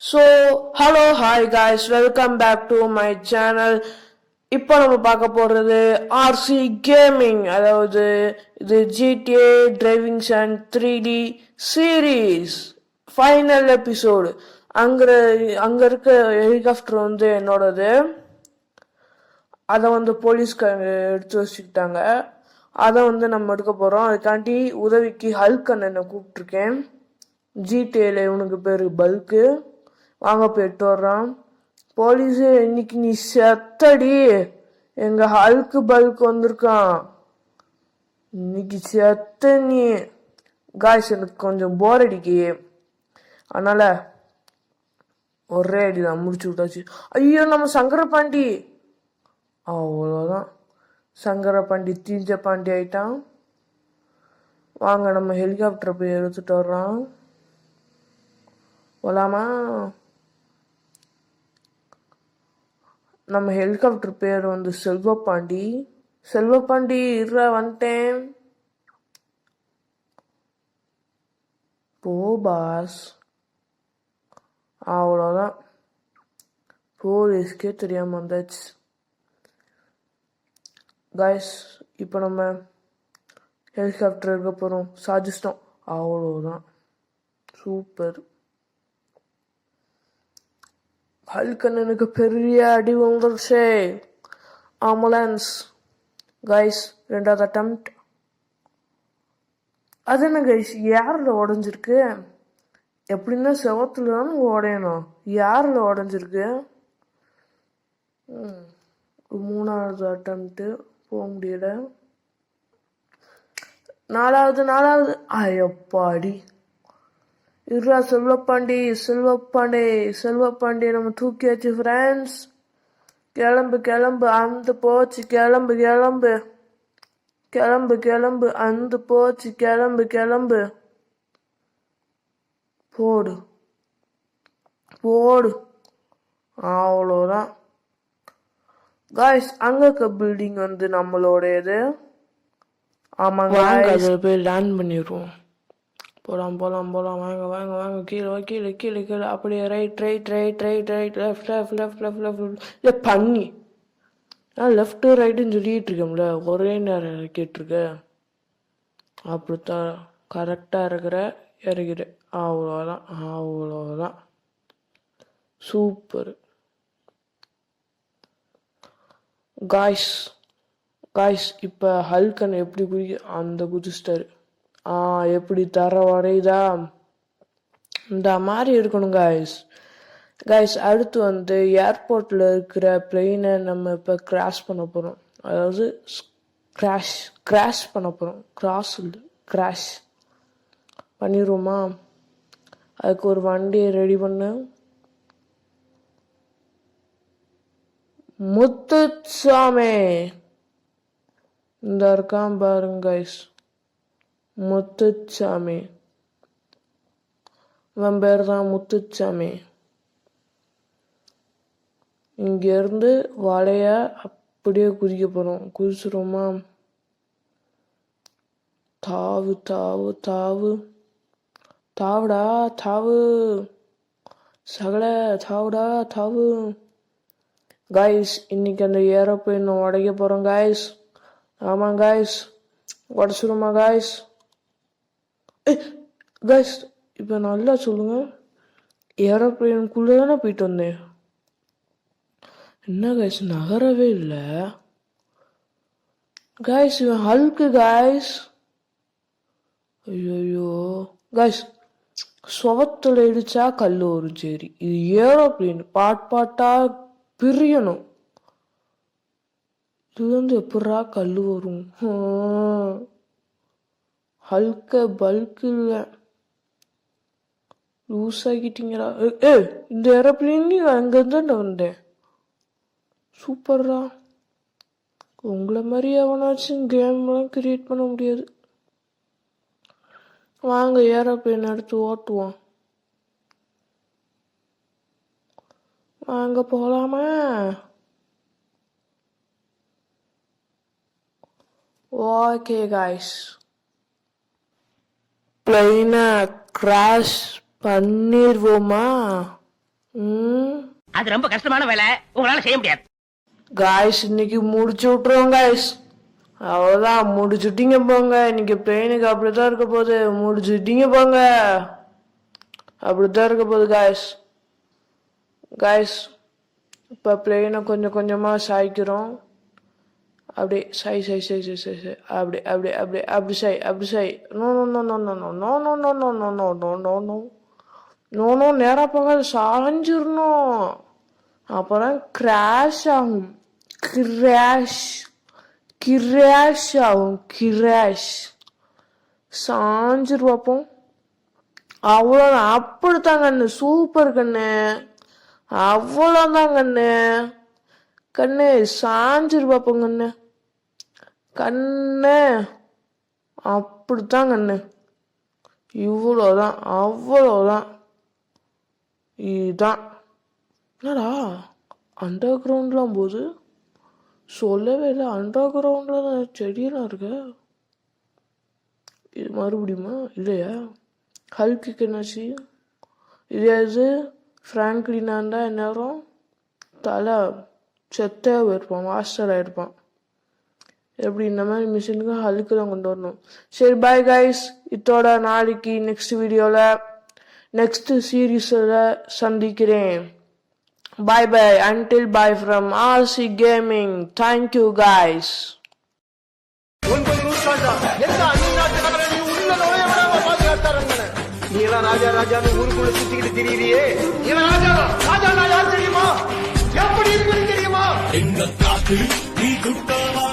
So hello hi guys, welcome back to my channel. இப்போ நம்ம பார்க்க போகிறது ஆர்சி கேமிங், அதாவது இது GTA driving and 3D series final episode. அங்கே இருக்க ஹெலிகாப்டர் என்னோடது. அதை போலீஸ்காரங்க எடுத்து வச்சுக்கிட்டாங்க. அதை நம்ம எடுக்க போகிறோம். அதுக்காண்டி உதவிக்கு ஹல்கன் என்னை கூப்பிட்ருக்கேன். ஜிடிஏல இவனுக்கு பேர் பல்க்கு. வாங்க போயிட்டு வர்றான். போலீஸு, இன்னைக்கு நீ செத்தடி, எங்க ஹல்க்கு பல்க் வந்திருக்கான், இன்னைக்கு செத்த நீ. காய்ஸ், எனக்கு கொஞ்சம் போர் அடிக்கி, அதனால ஒரே அடிதான் முடிச்சு விட்டாச்சு. ஐயோ, நம்ம சங்கரபாண்டி, அவ்வளோதான். சங்கரபாண்டி தீஞ்ச பாண்டி ஆயிட்டான். வாங்க நம்ம ஹெலிகாப்டரை போய் எடுத்துட்டு வர்றான். போலாமா? நம்ம ஹெலிகாப்டர் பேர் செல்வப்பாண்டி. செல்வப்பாண்டி இருற வந்துட்டேன். போ பாஸ். அவ்வளோதான், போலீஸ்க்கே தெரியாம வந்தாச்சு. காய்ஸ், இப்போ நம்ம ஹெலிகாப்டர் இருக்க போகிறோம். சாதிச்சிட்டோம், அவ்வளோதான். சூப்பர். ஹல்கண்ணனுக்கு பெரிய அடி வந்துருச்சே. ஆம்புலன்ஸ். கைஸ், ரெண்டாவது அட்டம்ப்ட். அது என்ன கைஸ், யாரில் உடஞ்சிருக்கு? எப்படின்னா செவத்துல தான் உடையணும். யாரில் உடஞ்சிருக்கு? மூணாவது அட்டம்ப்ட் போக முடியல. நாலாவது. ஐயப்பாடி. இருடா செல்வப்பாண்டி, செல்வப்பாண்டி நம்ம தூக்கியாச்சு ஃப்ரெண்ட்ஸ். கிளம்பு, அந்த போச்சு. கிளம்பு, அந்த போச்சு. கிளம்பு. போடு. அவ்வளோதான். காய்ஸ், அங்க இருக்க பில்டிங் நம்மளோடையது. ஆமாங்க, அதில் போய் லேண்ட் பண்ணிடுவோம். போலாம். வாங்க. கீழே. அப்படியே ரைட். லெஃப்ட் பண்ணி. லெஃப்ட் ரைட்டுன்னு சொல்லிட்டு இருக்கோம்ல, ஒரே நேரம் கேட்டிருக்க. அப்படித்தான் கரெக்டாக இறக்கிற. அவ்வளோதான். சூப்பர். காய்ஸ், இப்போ ஹல்கன் எப்படி குதிச்சிட்டாரு. எப்படி தர வரையுதா? இந்த மாதிரி இருக்கணும் காய்ஸ். அடுத்து ஏர்போர்ட்டில் இருக்கிற பிளெயினை நம்ம இப்போ கிராஷ் பண்ண போகிறோம். அதாவது கிராஷ் பண்ண போகிறோம். கிராஷ் பண்ணிடுவோமா? அதுக்கு ஒரு வண்டியை ரெடி பண்ணு. முத்துசாமி இந்த இருக்கான் பாருங்க காய்ஸ். முத்துசாமி, இவன் பேர் தான் முத்துசாமி. இங்கேருந்து வலைய அப்படியே குதிக்க போகிறோம். குதிச்சிருமா? தாவுடா சகல, தாவு. காய்ஸ், இன்னைக்கு அந்த ஏரோப்ளேன் உடைக்க போகிறோம் காய்ஸ். ஆமாம் காய்ஸ், உடச்சிருமா காய்ஸ்? காய்ஸ், இப்போ நல்லா சொல்லுங்க, ஏரோப்ளேனுக்குள்ளே தானே போயிட்டு வந்தேன். என்ன காய்ஸ், நகரவே இல்லை காய்ஸ். இவன் ஹல்க்கு காய்ஸ். ஐயோ காய்ஸ், சுவத்துல இடிச்சா கல் வரும். சரி, இது ஏரோப்ளேன் பாட்டா பிரியணும். இது எப்படா கல் வரும்? ஹல்க பல்க் இல்லை, லூஸ் ஆகிட்டீங்களா? இந்த ஏரோப்ளேன் அங்கேருந்து வந்தேன். சூப்பர்ரா. உங்களை மாதிரி எவனாச்சும் கேம்லாம் கிரியேட் பண்ண முடியாது. வாங்க ஏரோப்ளேன் எடுத்து ஓட்டுவோம். வாங்க போகலாமா? ஓகே காய்ஸ், பிளைனை கிராஷ் பண்ணிடுவோமா? அது ரொம்ப கஷ்டமான வேலை, உங்களால செய்ய முடியாது. காய்ஸ் இன்னைக்கு முடிச்சு விட்டுருவோம் காய்ஸ். அவ்வளோதான், முடிச்சுட்டீங்க போங்க. இன்னைக்கு பிளெயினுக்கு அப்படித்தான் இருக்க போகுது. முடிச்சுட்டீங்க போங்க, அப்படித்தான் இருக்க போகுது காய்ஸ். காய்ஸ் இப்போ பிளெயினை கொஞ்சம் கொஞ்சமாக சாய்க்கிறோம். அப்படியே சாய் சாய் சாய் சாய் சாய் சாய் அப்படி அப்படி அப்படி அப்படி சாய் அப்படி சாய். No no no no no no no no no no no no no no no no no நேராக போகாது, சாஞ்சிடணும். அப்புறம் கிராஷ் ஆகும். கிராஷ் கிராஷ் ஆகும். கிராஷ் சாஞ்சிரு பார்ப்போம். அவ்வளோதான், அப்படித்தான் கண்ணு. சூப்பர் கண்ணு, அவ்வளோதான் கண்ணு. கண்ணு சாஞ்சிரு பார்ப்போம் கண்ணு. கண்ணு அப்படித்தான் கண்ணு. இவ்வளோதான், அவ்வளோதான். இதுதான். என்னடா அண்டர் கிரவுண்ட்லாம் போகுது? சொல்லவே இல்லை, அண்டர் கிரவுண்டில் தான் செடியெல்லாம் இருக்கு. இது மறுபடியுமா? இல்லையா? ஹல்குக்கு என்னாச்சு? இது ஃப்ராங்க்லினா இருந்தால் எந்நேரம் தலை செத்தே போயிருப்பான், மாஸ்டர் ஆகிருப்பான். எப்படி இந்த மாதிரி மிஷினுக்கு ஹல்க்கு தான் கொண்டு வரணும். சரி பாய் கைஸ், இதோட நாளைக்கு நெக்ஸ்ட் வீடியோவில் நெக்ஸ்ட் சீரீஸில் சந்திக்கிறேன். Bye bye. Until bye from RC Gaming. Thank you guys. நீ எல்லாம் ராஜா ராஜான்னு ஊருக்குள்ள சுத்திக்கிட்டு திரியிறியே. ராஜா ராஜா நான் யார் தெரியுமா? எப்படி இருக்குன்னு தெரியுமா? எங்க காத்து நீ குட்டவா